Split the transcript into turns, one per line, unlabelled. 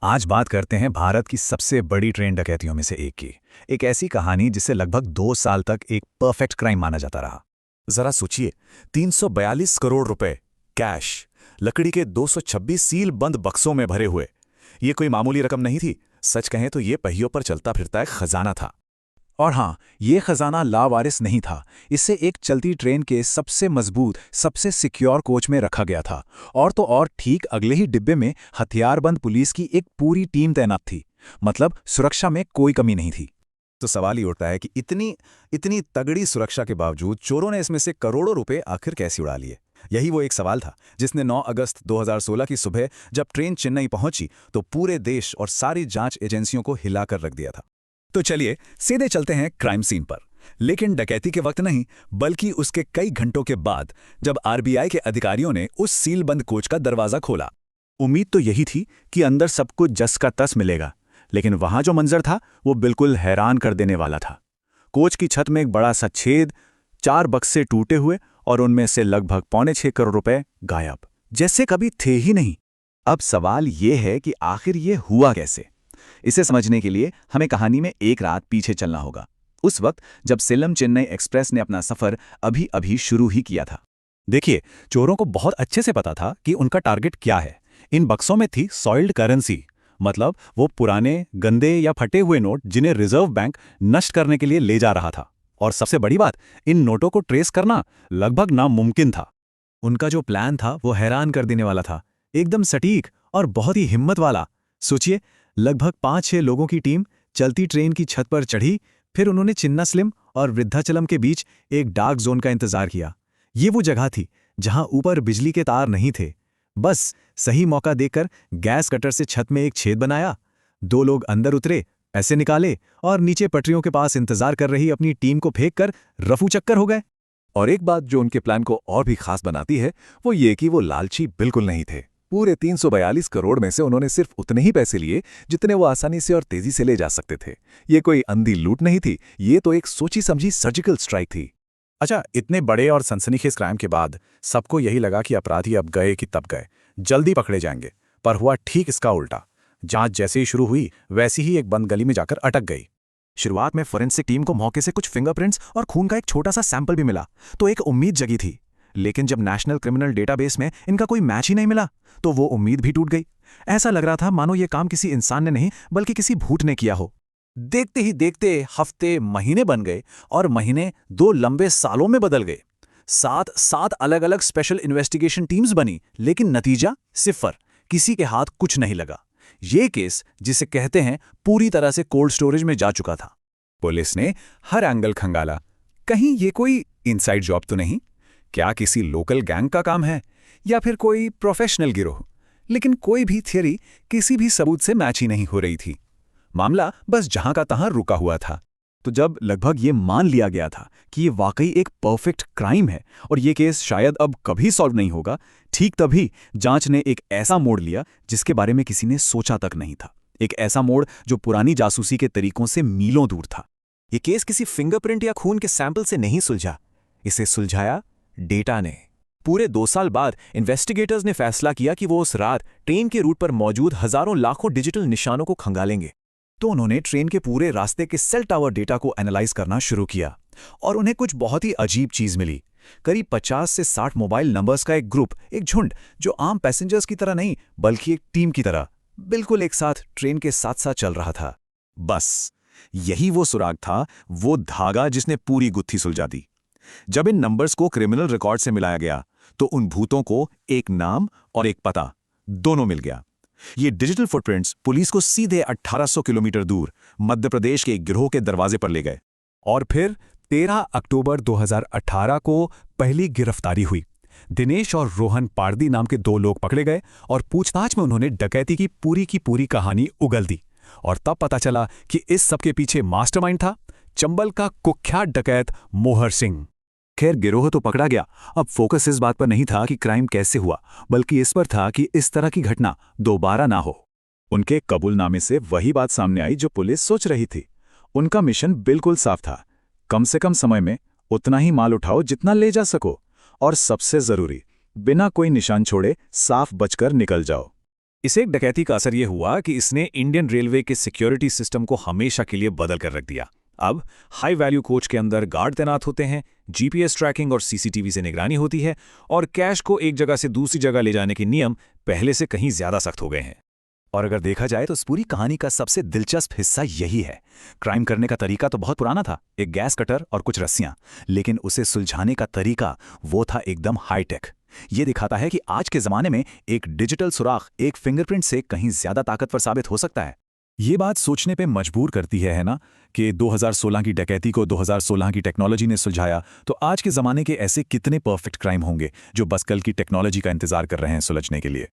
आज बात करते हैं भारत की सबसे बड़ी ट्रेन डकैतियों में से एक की। एक ऐसी कहानी जिसे लगभग 2 साल तक एक परफेक्ट क्राइम माना जाता रहा।
जरा सोचिए, 342 करोड़ रुपए कैश, लकड़ी के 226 सील बंद बक्सों में भरे हुए। ये कोई मामूली रकम नहीं थी। सच कहें तो ये पहियों पर चलता फिरता एक खजाना था।
और हाँ, ये खजाना लावारिस नहीं था। इसे एक चलती ट्रेन के सबसे मजबूत, सबसे सिक्योर कोच में रखा गया था। और तो और ठीक अगले ही डिब्बे में हथियारबंद पुलिस की एक पूरी टीम तैनात थी। मतलब सुरक्षा में कोई कमी नहीं थी।
तो सवाल ही उठता है कि इतनी इतनी तगड़ी सुरक्षा के बावजूद चोरों ने इसमें से करोड़ों रुपए आखिर कैसे उड़ा लिए। यही वो एक सवाल था जिसने 9 अगस्त 2016 की सुबह जब ट्रेन चेन्नई पहुंची तो पूरे देश और सारी जांच एजेंसियों को हिलाकर रख दिया था।
तो चलिए सीधे चलते हैं क्राइम सीन पर। लेकिन डकैती के वक्त नहीं, बल्कि उसके कई घंटों के बाद, जब आरबीआई के अधिकारियों ने उस सीलबंद कोच का दरवाजा खोला। उम्मीद तो यही थी कि अंदर सब कुछ जस का तस मिलेगा, लेकिन वहां जो मंजर था वो बिल्कुल हैरान कर देने वाला था। कोच की छत में एक बड़ा सा छेद, 4 बक्से टूटे हुए और उनमें से लगभग 6.25 करोड़ रुपए गायब, जैसे कभी थे ही नहीं। अब सवाल ये है कि आखिर ये हुआ कैसे। इसे समझने के लिए हमें कहानी में एक रात पीछे चलना होगा, उस वक्त जब सेलम चेन्नई एक्सप्रेस ने अपना सफर अभी अभी शुरू ही किया था। देखिए, चोरों को बहुत अच्छे से पता था कि उनका टारगेट क्या है। इन बक्सों में थी सॉइल्ड करेंसी, मतलब वो पुराने, गंदे या फटे हुए नोट जिन्हें रिजर्व बैंक नष्ट करने के लिए ले जा रहा था। और सबसे बड़ी बात, इन नोटों को ट्रेस करना लगभग नामुमकिन था। उनका जो प्लान था वो हैरान कर देने वाला था, एकदम सटीक और बहुत ही हिम्मत वाला। सोचिए, लगभग 5-6 लोगों की टीम चलती ट्रेन की छत पर चढ़ी। फिर उन्होंने चिन्नास्लिम और वृद्धाचलम के बीच एक डार्क जोन का इंतजार किया। ये वो जगह थी जहां ऊपर बिजली के तार नहीं थे। बस सही मौका देखकर गैस कटर से छत में एक छेद बनाया। 2 लोग अंदर उतरे, पैसे निकाले और नीचे पटरियों के पास इंतजार कर रही अपनी टीम को फेंक कर रफू चक्कर हो गए।
और एक बात जो उनके प्लान को और भी खास बनाती है वो ये कि वो लालची बिल्कुल नहीं थे। पूरे 342 करोड़ में से उन्होंने सिर्फ उतने ही पैसे लिए जितने वो आसानी से और तेजी से ले जा सकते थे। ये कोई अंधी लूट नहीं थी, ये तो एक सोची समझी सर्जिकल स्ट्राइक थी।
अच्छा, इतने बड़े और सनसनीखेज क्राइम के बाद सबको यही लगा कि अपराधी अब गए कि तब गए, जल्दी पकड़े जाएंगे। पर हुआ ठीक इसका उल्टा। जांच जैसे ही शुरू हुई वैसी ही एक बंद गली में जाकर अटक गई। शुरुआत में फोरेंसिक टीम को मौके से कुछ फिंगरप्रिंट्स और खून का एक छोटा सा सैंपल भी मिला, तो एक उम्मीद जगी थी। लेकिन जब नेशनल क्रिमिनल डेटाबेस में इनका कोई मैच ही नहीं मिला, तो वो उम्मीद भी टूट गई। ऐसा लग रहा था मानो ये काम किसी इंसान ने नहीं, बल्कि किसी भूत ने किया हो। देखते ही देखते हफ्ते, महीने बन गए और महीने 2 लंबे सालों में बदल गए। 7 अलग अलग स्पेशल इन्वेस्टिगेशन टीम्स बनी, लेकिन नतीजा सिफर। किसी के हाथ कुछ नहीं लगा। ये केस, जिसे कहते हैं, पूरी तरह से कोल्ड स्टोरेज में जा चुका था। पुलिस ने हर एंगल खंगाला, कहीं ये कोई इनसाइड जॉब तो नहीं, क्या किसी लोकल गैंग का काम है या फिर कोई प्रोफेशनल गिरोह। लेकिन कोई भी थियरी किसी भी सबूत से मैच ही नहीं हो रही थी। मामला बस जहां का तहां रुका हुआ था। तो जब लगभग ये मान लिया गया था कि ये वाकई एक परफेक्ट क्राइम है और ये केस शायद अब कभी सॉल्व नहीं होगा, ठीक तभी जांच ने एक ऐसा मोड़ लिया जिसके बारे में किसी ने सोचा तक नहीं था। एक ऐसा मोड़ जो पुरानी जासूसी के तरीकों से मीलों दूर था। ये केस किसी फिंगरप्रिंट या खून के सैंपल से नहीं सुलझा, इसे सुलझाया डेटा ने। पूरे 2 साल बाद इन्वेस्टिगेटर्स ने फैसला किया कि वो उस रात ट्रेन के रूट पर मौजूद हजारों लाखों डिजिटल निशानों को खंगालेंगे। तो उन्होंने ट्रेन के पूरे रास्ते के सेल टावर डेटा को एनालाइज करना शुरू किया और उन्हें कुछ बहुत ही अजीब चीज मिली। करीब 50 से 60 मोबाइल नंबर्स का एक ग्रुप, एक झुंड, जो आम पैसेंजर्स की तरह नहीं बल्कि एक टीम की तरह बिल्कुल एक साथ ट्रेन के साथ साथ चल रहा था। बस यही वो सुराग था, वो धागा जिसने पूरी गुत्थी सुलझा दी। जब इन नंबर्स को क्रिमिनल रिकॉर्ड से मिलाया गया तो उन भूतों को एक नाम और एक पता दोनों मिल गया। ये डिजिटल फुटप्रिंट्स पुलिस को सीधे 1800 किलोमीटर दूर मध्य प्रदेश के एक गिरोह के दरवाजे पर ले गए। और फिर 13 अक्टूबर 2018 को पहली गिरफ्तारी हुई। दिनेश और रोहन पारदी नाम के 2 लोग पकड़े गए और पूछताछ में उन्होंने डकैती की पूरी कहानी उगल दी। और तब पता चला कि इस सब के पीछे मास्टरमाइंड था चंबल का कुख्यात डकैत मोहर सिंह। खैर, गिरोह तो पकड़ा गया। अब फोकस इस बात पर नहीं था कि क्राइम कैसे हुआ, बल्कि इस पर था कि इस तरह की घटना दोबारा ना हो। उनके कबूलनामे से वही बात सामने आई जो पुलिस सोच रही थी। उनका मिशन बिल्कुल साफ था, कम से कम समय में उतना ही माल उठाओ जितना ले जा सको, और सबसे जरूरी, बिना कोई निशान छोड़े साफ बचकर निकल जाओ।
इसे एक डकैती का असर ये हुआ कि इसने इंडियन रेलवे के सिक्योरिटी सिस्टम को हमेशा के लिए बदल कर रख दिया। अब हाई वैल्यू कोच के अंदर गार्ड तैनात होते हैं, जीपीएस ट्रैकिंग और सीसीटीवी से निगरानी होती है, और कैश को एक जगह से दूसरी जगह ले जाने के नियम पहले से कहीं ज्यादा सख्त हो गए हैं।
और अगर देखा जाए तो इस पूरी कहानी का सबसे दिलचस्प हिस्सा यही है। क्राइम करने का तरीका तो बहुत पुराना था, एक गैस कटर और कुछ रस्सियां, लेकिन उसे सुलझाने का तरीका वो था एकदम हाईटेक। ये दिखाता है कि आज के जमाने में एक डिजिटल सुराख एक फिंगरप्रिंट से कहीं ज्यादा ताकतवर साबित हो सकता है। ये बात सोचने पे मजबूर करती है ना, कि 2016 की डकैती को 2016 की टेक्नोलॉजी ने सुलझाया, तो आज के जमाने के ऐसे कितने परफेक्ट क्राइम होंगे जो बस कल की टेक्नोलॉजी का इंतजार कर रहे हैं सुलझने के लिए।